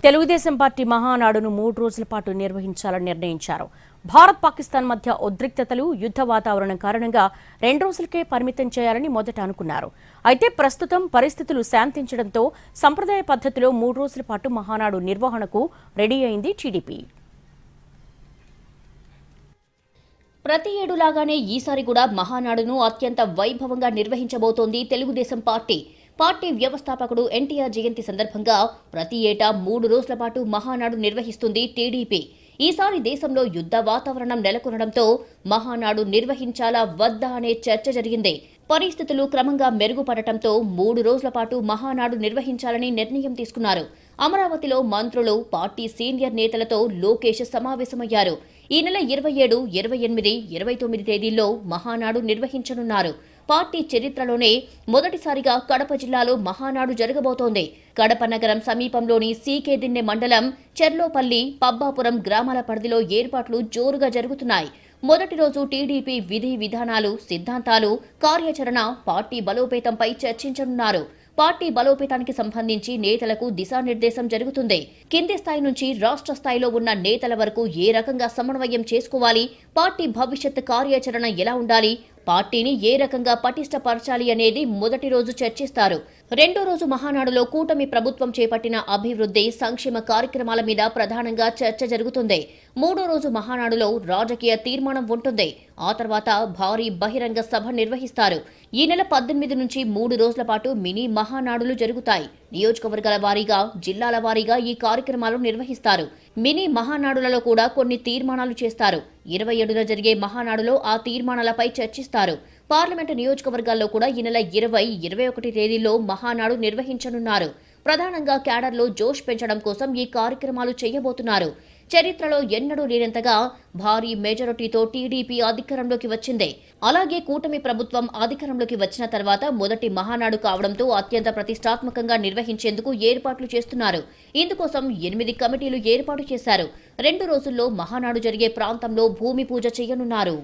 Telugu Desam party మహానాడును 3 రోజుల పాటు నిర్వహించాలని నిర్ణయించారు. భారత్ పాకిస్తాన్ మధ్య ఉద్రిక్తతలు, యుద్ధ వాతావరణం కారణంగా 2 రోజులకే పరిమితం చేయాలని మొదట అనుకున్నారు. అయితే ప్రస్తుతం పరిస్థితులు శాంతించడంతో సంప్రదాయ పద్ధతిలో 3 రోజుల పాటు మహానాడు నిర్వహణకు రెడీ అయింది టీడీపీ. ప్రతి ఏడులాగానే ఈసారి కూడా మహానాడును అత్యంత వైభవంగా నిర్వహించబోతోంది తెలుగుదేశం పార్టీ. పార్టీ వ్యవస్థాపకుడు ఎన్టీఆర్ జయంతి సందర్భంగా ప్రతి ఏటా 3 రోజుల పాటు మహానాడు నిర్వహిస్తుంది టీడీపీ. ఈసారి దేశంలో యుద్ధ వాతావరణం నెలకొనడంతో మహానాడు నిర్వహించాలా వద్దా అనే చర్చ జరిగింది. పరిస్థితులు క్రమంగా మెరుగుపడటంతో 3 రోజుల పాటు మహానాడు నిర్వహించాలని నిర్ణయం తీసుకున్నారు. అమరావతిలో మంత్రులు, పార్టీ సీనియర్ నేతలతో లోకేష్ సమావేశమయ్యారు. ఈ నెల 27, 28, 29 తేదీల్లో మహానాడు నిర్వహించనున్నారు. పార్టీ చరిత్రలోనే మొదటిసారిగా కడప జిల్లాలో మహానాడు జరగబోతోంది. కడప నగరం సమీపంలోని సీకేదిన్నె మండలం చెర్లోపల్లి, పబ్బాపురం గ్రామాల పరిధిలో ఏర్పాట్లు జోరుగా జరుగుతున్నాయి. మొదటి రోజు టీడీపీ విధి విధానాలు, సిద్ధాంతాలు, కార్యాచరణ, పార్టీ బలోపేతంపై చర్చించనున్నారు. పార్టీ బలోపేతానికి సంబంధించి నేతలకు దిశానిర్దేశం జరుగుతుంది. కింది స్థాయి నుంచి రాష్ట్ర స్థాయిలో ఉన్న నేతల వరకు ఏ రకంగా సమన్వయం చేసుకోవాలి, పార్టీ భవిష్యత్ కార్యాచరణ ఎలా ఉండాలి, పార్టీని ఏ రకంగా పటిష్టపరచాలి అనేది మొదటి రోజు చర్చిస్తారు. రెండో రోజు మహానాడులో కూటమి ప్రభుత్వం చేపట్టిన అభివృద్ధి, సంక్షేమ కార్యక్రమాల మీద ప్రధానంగా చర్చ జరుగుతుంది. మూడో రోజు మహానాడులో రాజకీయ తీర్మానం ఉంటుంది. ఆ తర్వాత భారీ బహిరంగ సభ నిర్వహిస్తారు. ఈ నెల 18 నుంచి 3 రోజుల పాటు మినీ మహానాడులు జరుగుతాయి. నియోజకవర్గాల వారీగా, జిల్లాల వారీగా ఈ కార్యక్రమాలు నిర్వహిస్తారు. మినీ మహానాడులలో కూడా కొన్ని తీర్మానాలు చేస్తారు. 27న జరిగే మహానాడులో ఆ తీర్మానాలపై చర్చిస్తారు. పార్లమెంటు నియోజకవర్గాల్లో కూడా ఈ నెల 20, 21 తేదీల్లో మహానాడు నిర్వహించనున్నారు. ప్రధానంగా క్యాడర్లో జోష్ పెంచడం కోసం ఈ కార్యక్రమాలు చేయబోతున్నారు. చరిత్రలో ఎన్నడూ లేనంతగా భారీ మెజారిటీతో టీడీపీ అధికారంలోకి వచ్చింది. అలాగే కూటమి ప్రభుత్వం అధికారంలోకి వచ్చిన తర్వాత మొదటి మహానాడు కావడంతో అత్యంత ప్రతిష్టాత్మకంగా నిర్వహించేందుకు ఏర్పాట్లు చేస్తున్నారు. ఇందుకోసం 8 కమిటీలు ఏర్పాటు చేశారు. 2 రోజుల్లో మహానాడు జరిగే ప్రాంతంలో భూమి పూజ చేయనున్నారు.